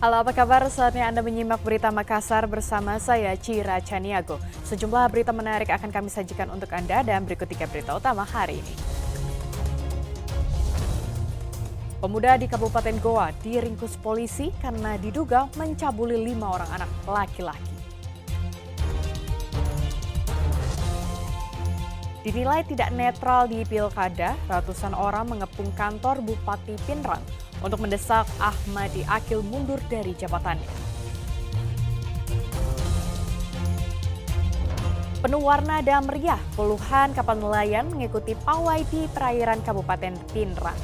Halo, apa kabar? Saatnya Anda menyimak berita Makassar bersama saya, Cira Caniago. Sejumlah berita menarik akan kami sajikan untuk Anda dan berikut 3 berita utama hari ini. Pemuda di Kabupaten Goa diringkus polisi karena diduga mencabuli 5 orang anak laki-laki. Dinilai tidak netral di pilkada, ratusan orang mengepung kantor Bupati Pinrang untuk mendesak Ahmadi Akil mundur dari jabatannya. Penuh warna dan meriah, puluhan kapal nelayan mengikuti pawai di perairan Kabupaten Pinrang.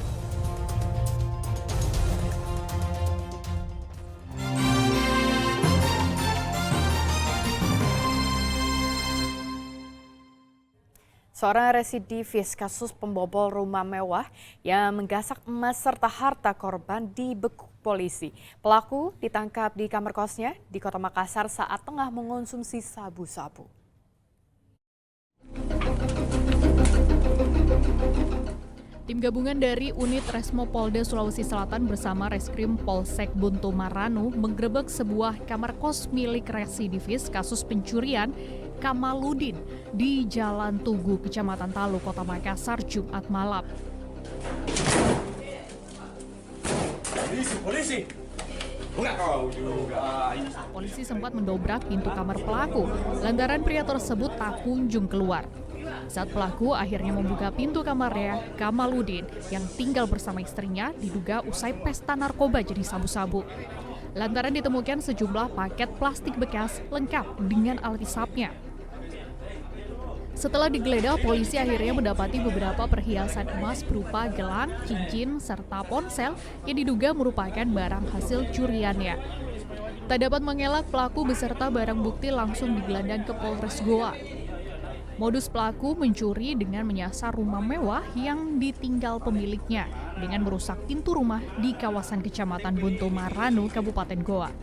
Seorang residivis kasus pembobol rumah mewah yang menggasak emas serta harta korban dibekuk polisi. Pelaku ditangkap di kamar kosnya di Kota Makassar saat tengah mengonsumsi sabu-sabu. Tim gabungan dari Unit Resmo Polda Sulawesi Selatan bersama Reskrim Polsek Buntu Maranu menggerebek sebuah kamar kos milik residivis kasus pencurian Kamaludin di Jalan Tugu, Kecamatan Talu, Kota Makassar, Jumat malam. Polisi! Enggak kau juga. Polisi sempat mendobrak pintu kamar pelaku, lantaran pria tersebut tak kunjung keluar. Saat pelaku akhirnya membuka pintu kamarnya, Kamaludin yang tinggal bersama istrinya diduga usai pesta narkoba jadi sabu-sabu. Lantaran ditemukan sejumlah paket plastik bekas lengkap dengan alat hisapnya. Setelah digeledah, polisi akhirnya mendapati beberapa perhiasan emas berupa gelang, cincin, serta ponsel yang diduga merupakan barang hasil curiannya. Tak dapat mengelak, pelaku beserta barang bukti langsung digelandang ke Polres Goa. Modus pelaku mencuri dengan menyasar rumah mewah yang ditinggal pemiliknya dengan merusak pintu rumah di kawasan Kecamatan Buntu Maranu, Kabupaten Goa.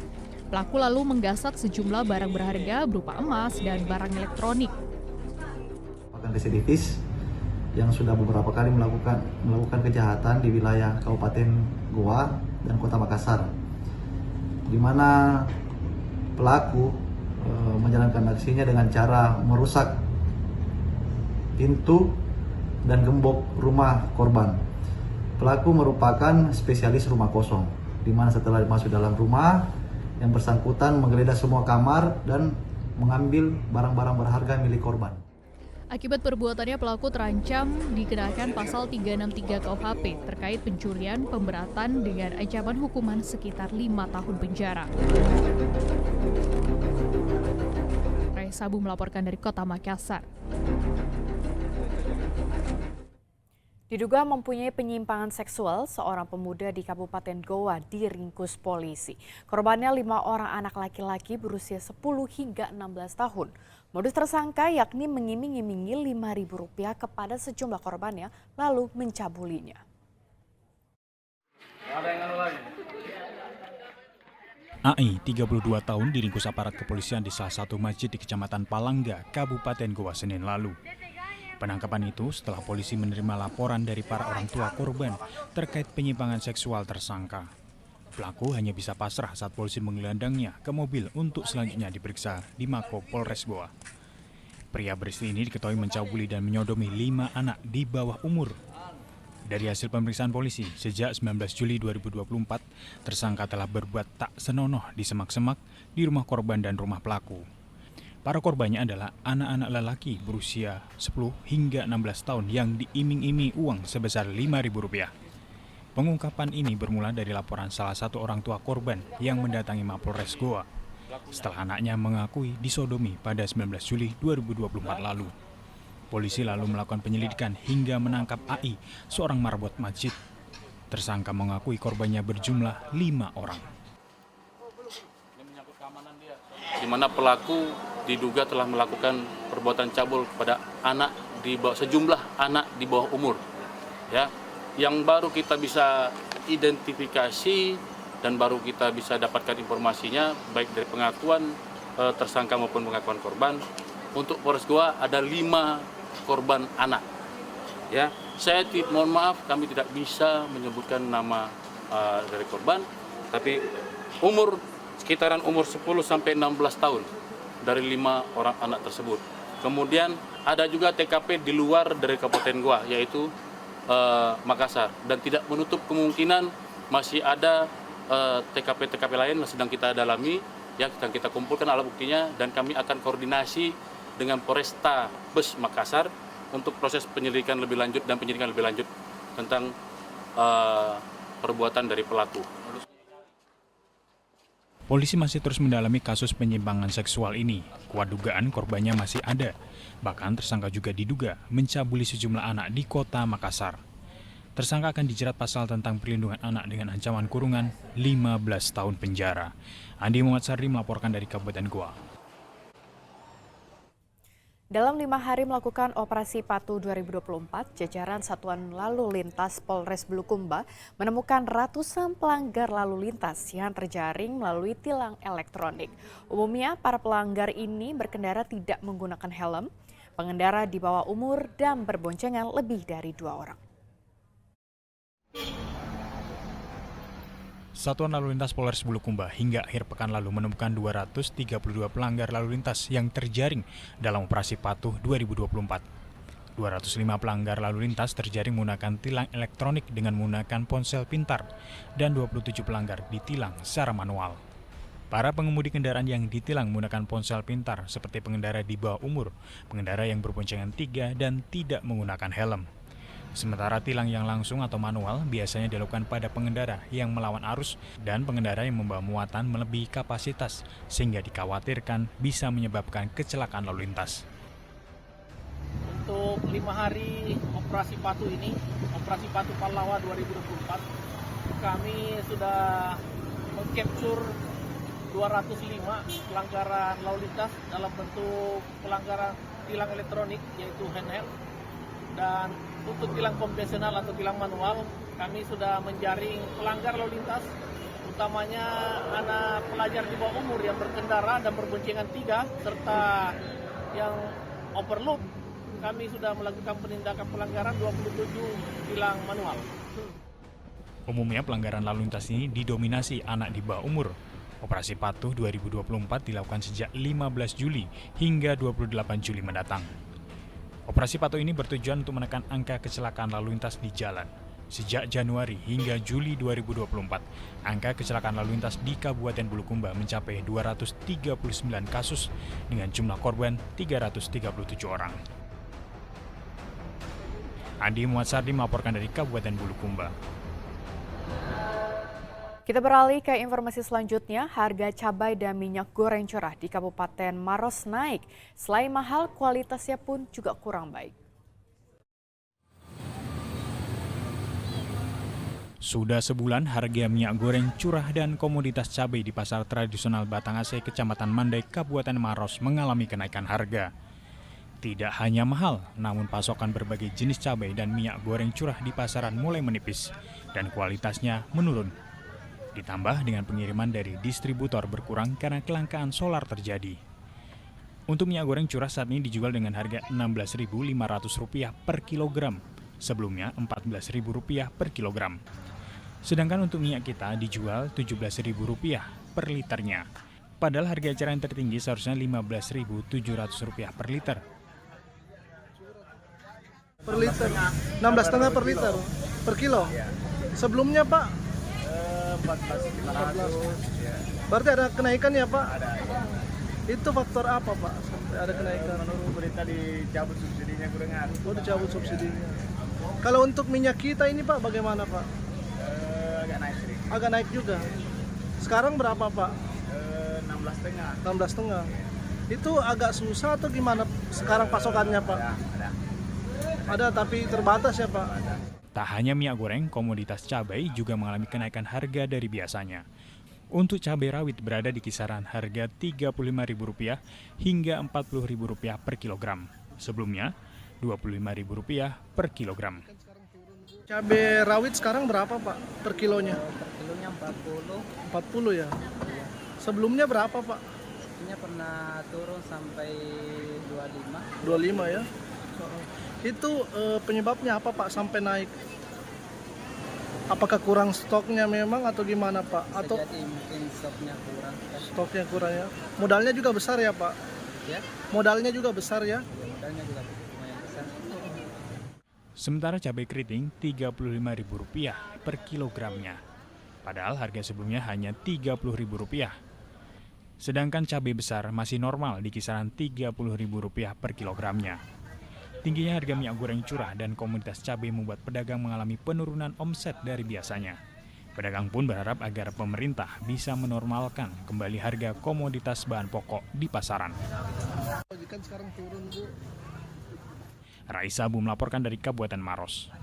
Pelaku lalu menggasak sejumlah barang berharga berupa emas dan barang elektronik. Residivis yang sudah beberapa kali melakukan kejahatan di wilayah Kabupaten Goa dan Kota Makassar, di mana pelaku menjalankan aksinya dengan cara merusak pintu dan gembok rumah korban. Pelaku merupakan spesialis rumah kosong, di mana setelah masuk dalam rumah, yang bersangkutan menggeledah semua kamar dan mengambil barang-barang berharga milik korban. Akibat perbuatannya, pelaku terancam dikenakan pasal 363 KUHP terkait pencurian pemberatan dengan ancaman hukuman sekitar 5 tahun penjara. Rai Sabu melaporkan dari Kota Makassar. Diduga mempunyai penyimpangan seksual, seorang pemuda di Kabupaten Goa diringkus polisi. Korbannya 5 orang anak laki-laki berusia 10 hingga 16 tahun. Modus tersangka yakni mengiming-imingi Rp5.000 kepada sejumlah korbannya lalu mencabulinya. AI, 32 tahun, diringkus aparat kepolisian di salah satu masjid di Kecamatan Palangga, Kabupaten Goa, Senin lalu. Penangkapan itu setelah polisi menerima laporan dari para orang tua korban terkait penyimpangan seksual tersangka. Pelaku hanya bisa pasrah saat polisi menggelandangnya ke mobil untuk selanjutnya diperiksa di Mako Polres Goa. Pria beristri ini diketahui mencabuli dan menyodomi 5 anak di bawah umur. Dari hasil pemeriksaan polisi, sejak 19 Juli 2024, tersangka telah berbuat tak senonoh di semak-semak di rumah korban dan rumah pelaku. Para korbannya adalah anak-anak lelaki berusia 10 hingga 16 tahun yang diiming-iming uang sebesar Rp5.000. Pengungkapan ini bermula dari laporan salah satu orang tua korban yang mendatangi Mapolres Goa setelah anaknya mengakui disodomi pada 19 Juli 2024 lalu. Polisi lalu melakukan penyelidikan hingga menangkap AI, seorang marbot masjid. Tersangka mengakui korbannya berjumlah 5 orang. Di mana pelaku diduga telah melakukan perbuatan cabul kepada sejumlah anak di bawah umur, ya, yang baru kita bisa identifikasi dan baru kita bisa dapatkan informasinya baik dari pengakuan tersangka maupun pengakuan korban. Untuk Polres Goa ada 5 korban anak, ya. Saya mohon maaf, kami tidak bisa menyebutkan nama dari korban, tapi sekitaran umur 10 sampai 16 tahun dari 5 orang anak tersebut. Kemudian ada juga TKP di luar dari Kabupaten Goa, yaitu Makassar, dan tidak menutup kemungkinan masih ada TKP-TKP lain yang sedang kita dalami, yang sedang kita kumpulkan alat buktinya, dan kami akan koordinasi dengan Polresta Bes Makassar untuk proses penyelidikan lebih lanjut dan penyidikan lebih lanjut tentang perbuatan dari pelaku. Polisi masih terus mendalami kasus penyimpangan seksual ini. Kuat dugaan korbannya masih ada. Bahkan tersangka juga diduga mencabuli sejumlah anak di kota Makassar. Tersangka akan dijerat pasal tentang perlindungan anak dengan ancaman kurungan 15 tahun penjara. Andi Muhammad Sardi melaporkan dari Kabupaten Goa. Dalam 5 hari melakukan operasi Patuh 2024, jajaran Satuan Lalu Lintas Polres Bulukumba menemukan ratusan pelanggar lalu lintas yang terjaring melalui tilang elektronik. Umumnya para pelanggar ini berkendara tidak menggunakan helm, pengendara di bawah umur, dan berboncengan lebih dari 2 orang. Satuan Lalu Lintas Polres Bulukumba hingga akhir pekan lalu menemukan 232 pelanggar lalu lintas yang terjaring dalam operasi Patuh 2024. 205 pelanggar lalu lintas terjaring menggunakan tilang elektronik dengan menggunakan ponsel pintar dan 27 pelanggar ditilang secara manual. Para pengemudi kendaraan yang ditilang menggunakan ponsel pintar seperti pengendara di bawah umur, pengendara yang berboncengan 3 dan tidak menggunakan helm. Sementara tilang yang langsung atau manual biasanya dilakukan pada pengendara yang melawan arus dan pengendara yang membawa muatan melebihi kapasitas sehingga dikhawatirkan bisa menyebabkan kecelakaan lalu lintas. Untuk 5 hari operasi Patuh ini, operasi Patuh Pallawa 2024, kami sudah mengcapture 205 pelanggaran lalu lintas dalam bentuk pelanggaran tilang elektronik yaitu handheld. Dan untuk tilang konvensional atau tilang manual, kami sudah menjaring pelanggar lalu lintas, utamanya anak pelajar di bawah umur yang berkendara dan berboncengan 3, serta yang overload. Kami sudah melakukan penindakan pelanggaran 27 tilang manual. Umumnya pelanggaran lalu lintas ini didominasi anak di bawah umur. Operasi Patuh 2024 dilakukan sejak 15 Juli hingga 28 Juli mendatang. Operasi Patuh ini bertujuan untuk menekan angka kecelakaan lalu lintas di jalan. Sejak Januari hingga Juli 2024, angka kecelakaan lalu lintas di Kabupaten Bulukumba mencapai 239 kasus dengan jumlah korban 337 orang. Andi Muhammad Sardi melaporkan dari Kabupaten Bulukumba. Kita beralih ke informasi selanjutnya. Harga cabai dan minyak goreng curah di Kabupaten Maros naik. Selain mahal, kualitasnya pun juga kurang baik. Sudah sebulan harga minyak goreng curah dan komoditas cabai di pasar tradisional Batangasari, Kecamatan Mandai, Kabupaten Maros mengalami kenaikan harga. Tidak hanya mahal, namun pasokan berbagai jenis cabai dan minyak goreng curah di pasaran mulai menipis dan kualitasnya menurun. Ditambah dengan pengiriman dari distributor berkurang karena kelangkaan solar terjadi. Untuk minyak goreng curah saat ini dijual dengan harga Rp16.500 per kilogram, sebelumnya Rp14.000 per kilogram. Sedangkan untuk minyak kita dijual Rp17.000 per liternya. Padahal harga eceran tertinggi seharusnya Rp15.700 per liter. Per liter, 16,5 per liter, per kilo. Sebelumnya Pak? 14.500. Berarti ada kenaikan ya Pak? Ada, ya. Itu faktor apa Pak? Sampai ada kenaikan? Menurut berita dicabut subsidinya kurangan. Oh, dicabut subsidinya. Kalau untuk minyak kita ini Pak bagaimana Pak? Agak naik sedikit. Agak naik juga. Sekarang berapa Pak? 16,5. 16,5. Itu agak susah atau gimana sekarang pasokannya Pak? Ada. Ada tapi terbatas ya Pak? Ada. Tak hanya minyak goreng, komoditas cabai juga mengalami kenaikan harga dari biasanya. Untuk cabai rawit berada di kisaran harga Rp35.000 hingga Rp40.000 per kilogram. Sebelumnya, Rp25.000 per kilogram. Cabai rawit sekarang berapa Pak per kilonya? Per kilonya 40. 40 ya? Sebelumnya berapa Pak? Ini pernah turun sampai 25. 25 ya? Itu penyebabnya apa Pak sampai naik? Apakah kurang stoknya memang atau gimana Pak? Bisa Atau jadi mungkin stoknya kurang ya? Modalnya juga besar ya Pak? ya, Modalnya juga besar ya? modalnya juga lumayan besar. Sementara cabai keriting Rp35.000 per kilogramnya. Padahal harga sebelumnya hanya Rp30.000. Sedangkan cabai besar masih normal di kisaran Rp30.000 per kilogramnya. Tingginya harga minyak goreng curah dan komoditas cabai membuat pedagang mengalami penurunan omset dari biasanya. Pedagang pun berharap agar pemerintah bisa menormalkan kembali harga komoditas bahan pokok di pasaran. Kan sekarang turun Bu. Raisa Abu melaporkan dari Kabupaten Maros.